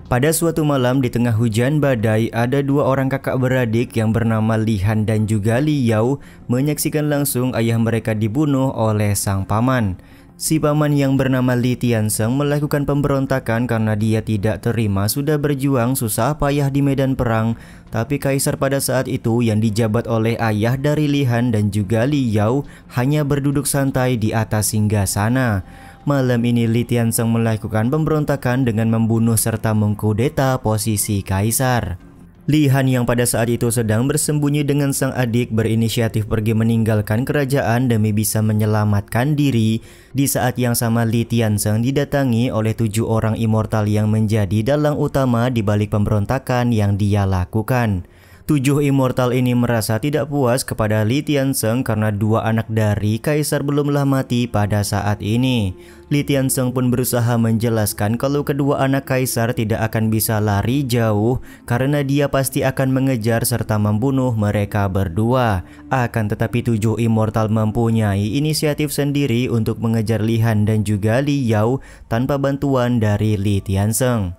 Pada suatu malam di tengah hujan badai, ada dua orang kakak beradik yang bernama Li Han dan juga Li Yao menyaksikan langsung ayah mereka dibunuh oleh sang paman. Si paman yang bernama Li Tiansheng melakukan pemberontakan karena dia tidak terima sudah berjuang susah payah di medan perang, tapi kaisar pada saat itu yang dijabat oleh ayah dari Li Han dan juga Li Yao hanya berduduk santai di atas singgasana. Malam ini Li Tiansheng melakukan pemberontakan dengan membunuh serta mengkudeta posisi kaisar. Li Han yang pada saat itu sedang bersembunyi dengan sang adik berinisiatif pergi meninggalkan kerajaan demi bisa menyelamatkan diri. Di saat yang sama Li Tiansheng didatangi oleh 7 orang immortal yang menjadi dalang utama di balik pemberontakan yang dia lakukan. 7 immortal ini merasa tidak puas kepada Li Tiansheng karena 2 anak dari kaisar belumlah mati pada saat ini. Li Tiansheng pun berusaha menjelaskan kalau kedua anak kaisar tidak akan bisa lari jauh karena dia pasti akan mengejar serta membunuh mereka berdua. Akan tetapi 7 immortal mempunyai inisiatif sendiri untuk mengejar Li Han dan juga Li Yao tanpa bantuan dari Li Tiansheng.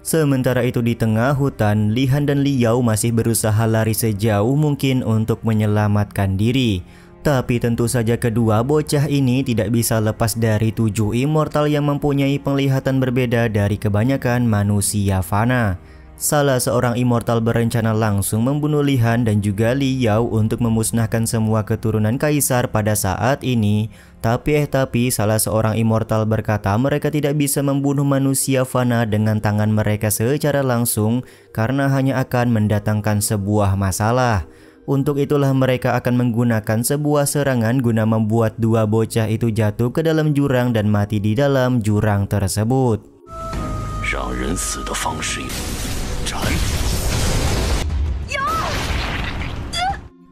Sementara itu di tengah hutan, Li Han dan Li Yao masih berusaha lari sejauh mungkin untuk menyelamatkan diri. Tapi tentu saja kedua bocah ini tidak bisa lepas dari 7 immortal yang mempunyai penglihatan berbeda dari kebanyakan manusia fana. Salah seorang immortal berencana langsung membunuh Li Han dan juga Li Yao untuk memusnahkan semua keturunan kaisar pada saat ini. Tapi salah seorang immortal berkata mereka tidak bisa membunuh manusia fana dengan tangan mereka secara langsung karena hanya akan mendatangkan sebuah masalah. Untuk itulah mereka akan menggunakan sebuah serangan guna membuat 2 bocah itu jatuh ke dalam jurang dan mati di dalam jurang tersebut.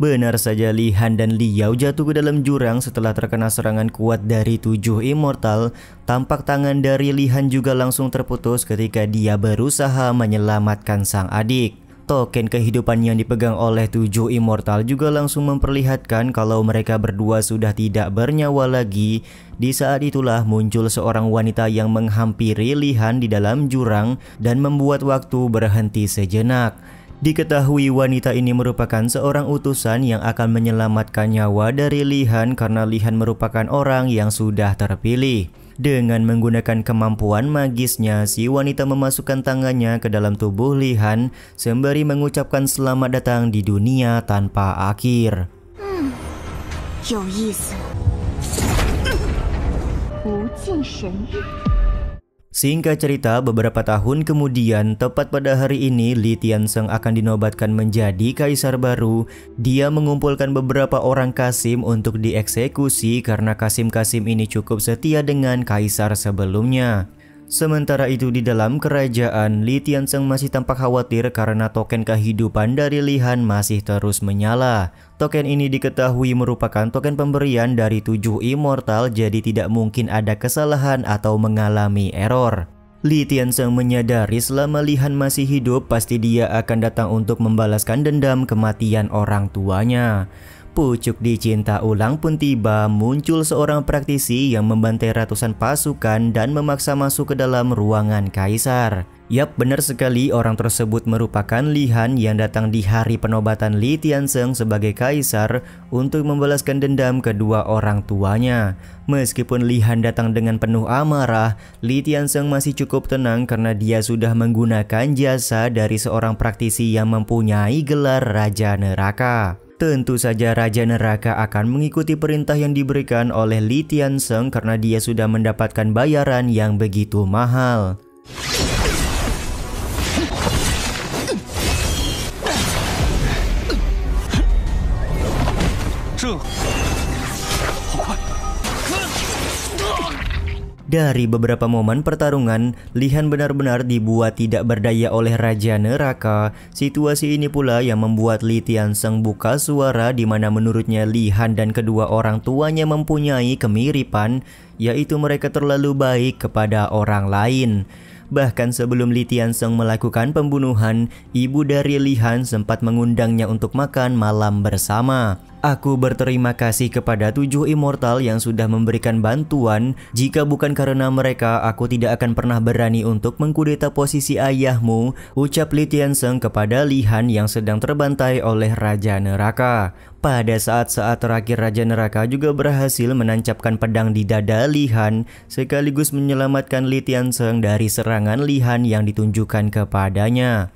Benar saja Li Han dan Li Yao jatuh ke dalam jurang setelah terkena serangan kuat dari 7 immortal. Tampak tangan dari Li Han juga langsung terputus ketika dia berusaha menyelamatkan sang adik. Token kehidupan yang dipegang oleh 7 immortal juga langsung memperlihatkan kalau mereka berdua sudah tidak bernyawa lagi. Di saat itulah muncul seorang wanita yang menghampiri Li Han di dalam jurang dan membuat waktu berhenti sejenak. Diketahui wanita ini merupakan seorang utusan yang akan menyelamatkan nyawa dari Li Han karena Li Han merupakan orang yang sudah terpilih. Dengan menggunakan kemampuan magisnya, si wanita memasukkan tangannya ke dalam tubuh Li Han sembari mengucapkan selamat datang di dunia tanpa akhir. Singkat cerita, beberapa tahun kemudian, tepat pada hari ini, Li Tiansheng akan dinobatkan menjadi kaisar baru. Dia mengumpulkan beberapa orang Qasim untuk dieksekusi karena Qasim-Qasim ini cukup setia dengan kaisar sebelumnya. Sementara itu di dalam kerajaan, Li Tiansheng masih tampak khawatir karena token kehidupan dari Li Han masih terus menyala. Token ini diketahui merupakan token pemberian dari 7 immortal, jadi tidak mungkin ada kesalahan atau mengalami error. Li Tiansheng menyadari selama Li Han masih hidup, pasti dia akan datang untuk membalaskan dendam kematian orang tuanya. Pucuk dicinta ulang pun tiba, muncul seorang praktisi yang membantai ratusan pasukan dan memaksa masuk ke dalam ruangan kaisar. Yap, benar sekali, orang tersebut merupakan Li Han yang datang di hari penobatan Li Tiansheng sebagai kaisar untuk membalaskan dendam kedua orang tuanya. Meskipun Li Han datang dengan penuh amarah, Li Tiansheng masih cukup tenang karena dia sudah menggunakan jasa dari seorang praktisi yang mempunyai gelar Raja Neraka. Tentu saja Raja Neraka akan mengikuti perintah yang diberikan oleh Li Tiansheng karena dia sudah mendapatkan bayaran yang begitu mahal. Dari beberapa momen pertarungan, Li Han benar-benar dibuat tidak berdaya oleh Raja Neraka. Situasi ini pula yang membuat Li Tiansheng buka suara di mana menurutnya Li Han dan kedua orang tuanya mempunyai kemiripan, yaitu mereka terlalu baik kepada orang lain. Bahkan sebelum Li Tianseng melakukan pembunuhan, ibu dari Li Han sempat mengundangnya untuk makan malam bersama. Aku berterima kasih kepada 7 immortal yang sudah memberikan bantuan. Jika bukan karena mereka, aku tidak akan pernah berani untuk mengkudeta posisi ayahmu, ucap Li Tianseng kepada Li Han yang sedang terbantai oleh Raja Neraka. Pada saat-saat terakhir, Raja Neraka juga berhasil menancapkan pedang di dada Li Han, sekaligus menyelamatkan Li Tianseng dari serangan Li Han yang ditunjukkan kepadanya.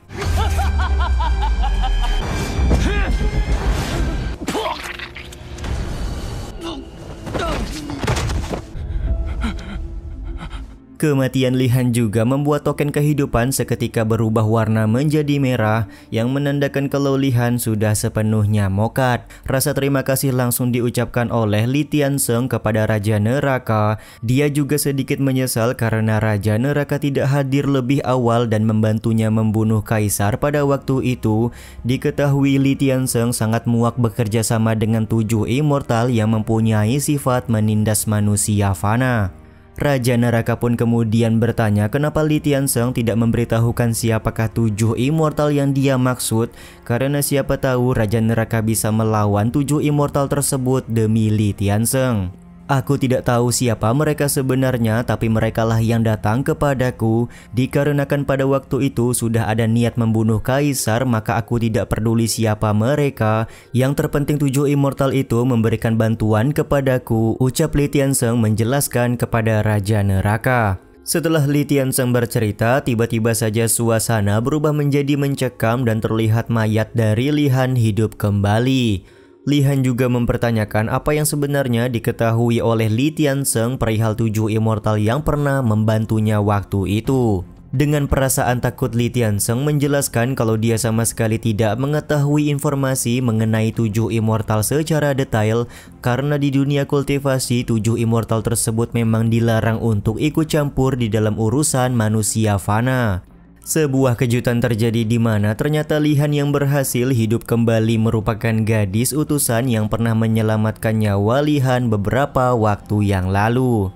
Kematian Li Han juga membuat token kehidupan seketika berubah warna menjadi merah, yang menandakan kalau Li Han sudah sepenuhnya mokat. Rasa terima kasih langsung diucapkan oleh Li Tianseng kepada Raja Neraka. Dia juga sedikit menyesal karena Raja Neraka tidak hadir lebih awal dan membantunya membunuh Kaisar pada waktu itu. Diketahui Li Tianseng sangat muak bekerja sama dengan 7 immortal yang mempunyai sifat menindas manusia fana. Raja Neraka pun kemudian bertanya kenapa Li Tianseng tidak memberitahukan siapakah 7 immortal yang dia maksud, karena siapa tahu Raja Neraka bisa melawan 7 immortal tersebut demi Li Tianseng. Aku tidak tahu siapa mereka sebenarnya, tapi merekalah yang datang kepadaku. Dikarenakan pada waktu itu sudah ada niat membunuh Kaisar, maka aku tidak peduli siapa mereka. Yang terpenting 7 immortal itu memberikan bantuan kepadaku, ucap Li Tianseng menjelaskan kepada Raja Neraka. Setelah Li Tianseng bercerita, tiba-tiba saja suasana berubah menjadi mencekam dan terlihat mayat dari Li Han hidup kembali. Li Han juga mempertanyakan apa yang sebenarnya diketahui oleh Li Tianseng perihal 7 immortal yang pernah membantunya waktu itu. Dengan perasaan takut, Li Tianseng menjelaskan kalau dia sama sekali tidak mengetahui informasi mengenai 7 immortal secara detail, karena di dunia kultivasi 7 immortal tersebut memang dilarang untuk ikut campur di dalam urusan manusia fana. Sebuah kejutan terjadi di mana ternyata Li Han yang berhasil hidup kembali merupakan gadis utusan yang pernah menyelamatkan nyawa Li Han beberapa waktu yang lalu.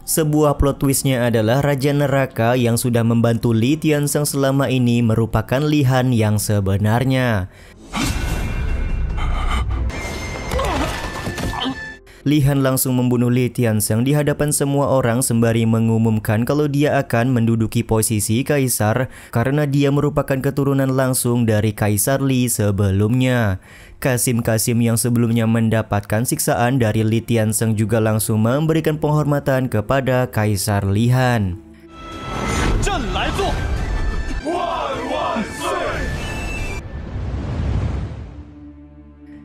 Sebuah plot twistnya adalah Raja Neraka yang sudah membantu Li Tianseng selama ini merupakan Li Han yang sebenarnya. Li Han langsung membunuh Li Tianseng di hadapan semua orang sembari mengumumkan kalau dia akan menduduki posisi Kaisar karena dia merupakan keturunan langsung dari Kaisar Li sebelumnya. Kasim yang sebelumnya mendapatkan siksaan dari Li Tianseng juga langsung memberikan penghormatan kepada Kaisar Li Han.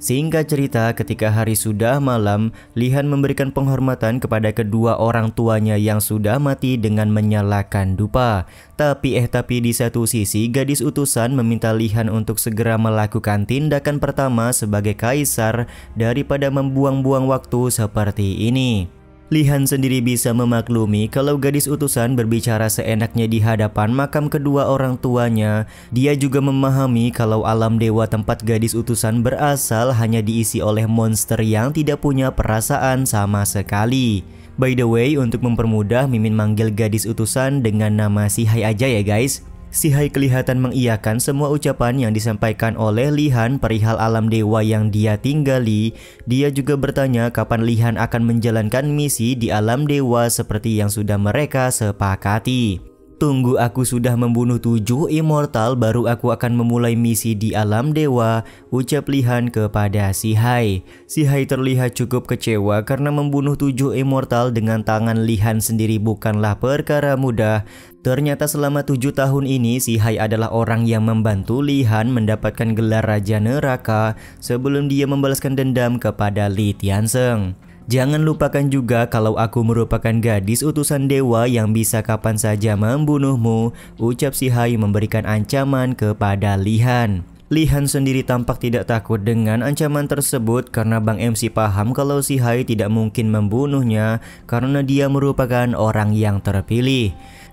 Singkat cerita, ketika hari sudah malam, Li Han memberikan penghormatan kepada kedua orang tuanya yang sudah mati dengan menyalakan dupa. Tapi di satu sisi, gadis utusan meminta Li Han untuk segera melakukan tindakan pertama sebagai kaisar daripada membuang-buang waktu seperti ini. Li Han sendiri bisa memaklumi kalau gadis utusan berbicara seenaknya di hadapan makam kedua orang tuanya. Dia juga memahami kalau alam dewa tempat gadis utusan berasal hanya diisi oleh monster yang tidak punya perasaan sama sekali. By the way, untuk mempermudah, Mimin manggil gadis utusan dengan nama Sihai aja ya guys. Sihai kelihatan mengiyakan semua ucapan yang disampaikan oleh Li Han perihal alam dewa yang dia tinggali. Dia juga bertanya kapan Li Han akan menjalankan misi di alam dewa seperti yang sudah mereka sepakati. Tunggu aku sudah membunuh 7 immortal baru aku akan memulai misi di alam dewa, ucap Li Han kepada Sihai. Sihai terlihat cukup kecewa karena membunuh 7 immortal dengan tangan Li Han sendiri bukanlah perkara mudah. Ternyata selama 7 tahun ini Sihai adalah orang yang membantu Li Han mendapatkan gelar Raja Neraka sebelum dia membalaskan dendam kepada Li Tianseng. Jangan lupakan juga kalau aku merupakan gadis utusan dewa yang bisa kapan saja membunuhmu, ucap Sihai memberikan ancaman kepada Li Han. Li Han sendiri tampak tidak takut dengan ancaman tersebut karena Bang MC paham kalau Sihai tidak mungkin membunuhnya karena dia merupakan orang yang terpilih.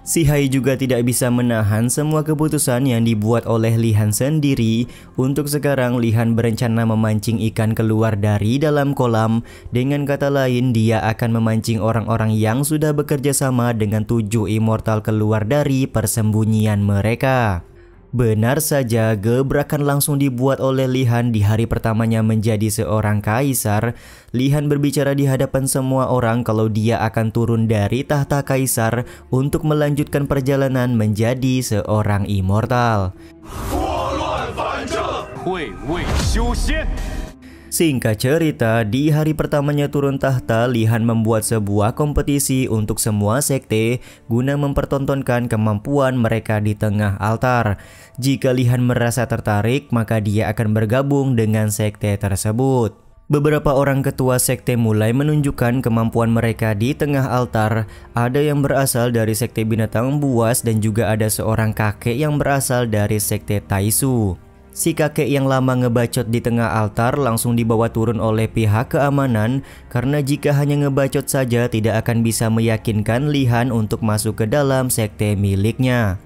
Si Hai juga tidak bisa menahan semua keputusan yang dibuat oleh Li Han sendiri. Untuk sekarang Li Han berencana memancing ikan keluar dari dalam kolam. Dengan kata lain, dia akan memancing orang-orang yang sudah bekerja sama dengan 7 immortal keluar dari persembunyian mereka. Benar saja, gebrakan langsung dibuat oleh Li Han di hari pertamanya menjadi seorang kaisar. Li Han berbicara di hadapan semua orang kalau dia akan turun dari tahta kaisar untuk melanjutkan perjalanan menjadi seorang immortal. Singkat cerita, di hari pertamanya turun tahta, Li Han membuat sebuah kompetisi untuk semua sekte guna mempertontonkan kemampuan mereka di tengah altar. Jika Li Han merasa tertarik, maka dia akan bergabung dengan sekte tersebut. Beberapa orang ketua sekte mulai menunjukkan kemampuan mereka di tengah altar. Ada yang berasal dari sekte binatang buas dan juga ada seorang kakek yang berasal dari sekte Taisu. Si kakek yang lama ngebacot di tengah altar langsung dibawa turun oleh pihak keamanan karena jika hanya ngebacot saja tidak akan bisa meyakinkan Li Han untuk masuk ke dalam sekte miliknya.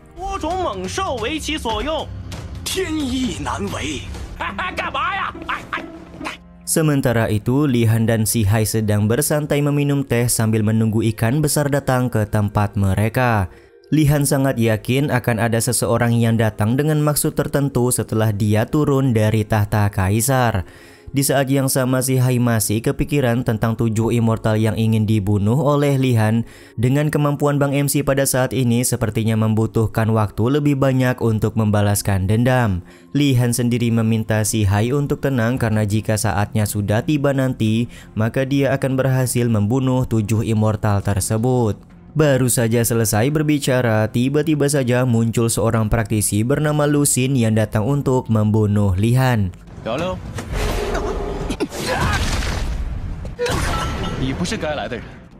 Sementara itu, Li Han dan si Hai sedang bersantai meminum teh sambil menunggu ikan besar datang ke tempat mereka. Li Han sangat yakin akan ada seseorang yang datang dengan maksud tertentu setelah dia turun dari tahta kaisar. Di saat yang sama si Hai masih kepikiran tentang 7 immortal yang ingin dibunuh oleh Li Han. Dengan kemampuan Bang MC pada saat ini sepertinya membutuhkan waktu lebih banyak untuk membalaskan dendam. Li Han sendiri meminta si Hai untuk tenang karena jika saatnya sudah tiba nanti, maka dia akan berhasil membunuh 7 immortal tersebut. Baru saja selesai berbicara, tiba-tiba saja muncul seorang praktisi bernama Lu Xin yang datang untuk membunuh Li Han.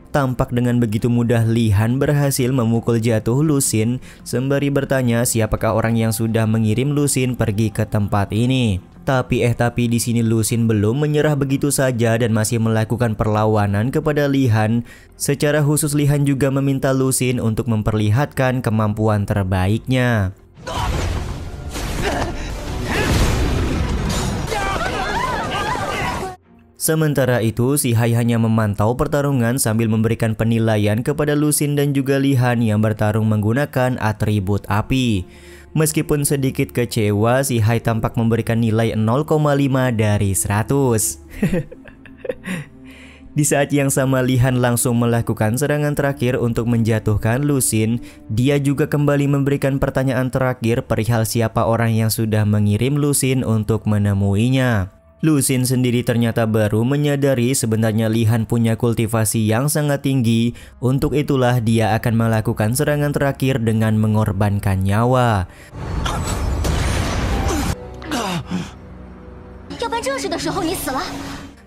Tampak dengan begitu mudah Li Han berhasil memukul jatuh Lu Xin sembari bertanya siapakah orang yang sudah mengirim Lu Xin pergi ke tempat ini. Tapi di sini Lu Xin belum menyerah begitu saja dan masih melakukan perlawanan kepada Li Han. Secara khusus Li Han juga meminta Lu Xin untuk memperlihatkan kemampuan terbaiknya. Sementara itu, si Hai hanya memantau pertarungan sambil memberikan penilaian kepada Lu Xin dan juga Li Han yang bertarung menggunakan atribut api. Meskipun sedikit kecewa, si Hai tampak memberikan nilai 0,5 dari 100. Di saat yang sama Li Han langsung melakukan serangan terakhir untuk menjatuhkan Lu Xin. Dia juga kembali memberikan pertanyaan terakhir perihal siapa orang yang sudah mengirim Lu Xin untuk menemuinya. Lu Xin sendiri ternyata baru menyadari sebenarnya Li Han punya kultivasi yang sangat tinggi. Untuk itulah dia akan melakukan serangan terakhir dengan mengorbankan nyawa.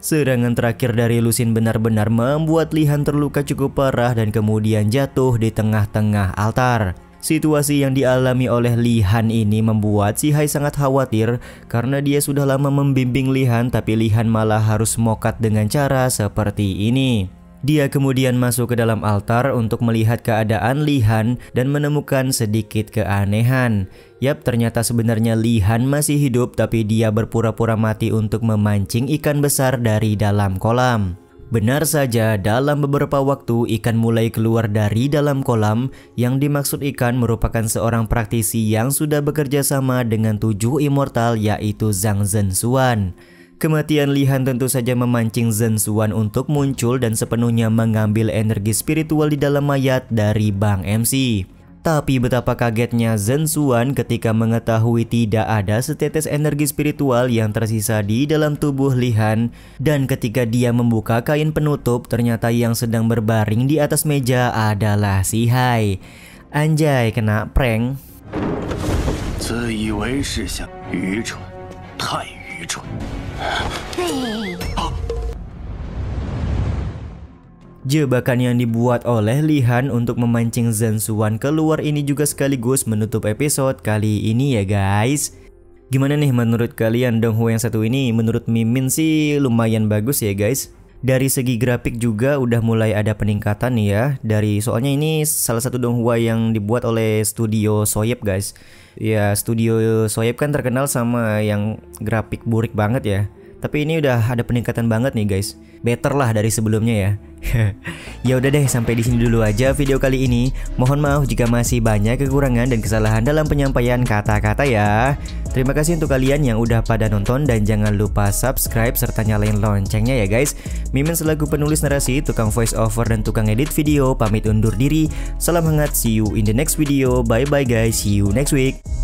Serangan terakhir dari Lu Xin benar-benar membuat Li Han terluka cukup parah dan kemudian jatuh di tengah-tengah altar. Situasi yang dialami oleh Li Han ini membuat si Hai sangat khawatir karena dia sudah lama membimbing Li Han tapi Li Han malah harus mokat dengan cara seperti ini. Dia kemudian masuk ke dalam altar untuk melihat keadaan Li Han dan menemukan sedikit keanehan. Yap, ternyata sebenarnya Li Han masih hidup tapi dia berpura-pura mati untuk memancing ikan besar dari dalam kolam. Benar saja, dalam beberapa waktu ikan mulai keluar dari dalam kolam. Yang dimaksud ikan merupakan seorang praktisi yang sudah bekerja sama dengan 7 immortal yaitu Zhang Zhenxuan. Kematian Li Han tentu saja memancing Zhenxuan untuk muncul dan sepenuhnya mengambil energi spiritual di dalam mayat dari Bang MC. Tapi betapa kagetnya Zhenxuan ketika mengetahui tidak ada setetes energi spiritual yang tersisa di dalam tubuh Li Han. Dan ketika dia membuka kain penutup, ternyata yang sedang berbaring di atas meja adalah si Hai. Anjay, kena prank. Jebakan yang dibuat oleh Li Han untuk memancing Zhenxuan keluar ini juga sekaligus menutup episode kali ini ya guys. Gimana nih menurut kalian Donghu yang satu ini? Menurut Mimin sih lumayan bagus ya guys. Dari segi grafik juga udah mulai ada peningkatan nih ya. Soalnya ini salah satu donghua yang dibuat oleh studio Soyep guys. Ya, studio Soyep kan terkenal sama yang grafik burik banget ya. Tapi ini udah ada peningkatan banget nih guys. Better lah dari sebelumnya ya. Ya udah deh, sampai di sini dulu aja video kali ini. Mohon maaf jika masih banyak kekurangan dan kesalahan dalam penyampaian kata-kata ya. Terima kasih untuk kalian yang udah pada nonton dan jangan lupa subscribe serta nyalain loncengnya ya guys. Mimin selaku penulis narasi, tukang voice over dan tukang edit video pamit undur diri. Salam hangat, see you in the next video. Bye bye guys, see you next week.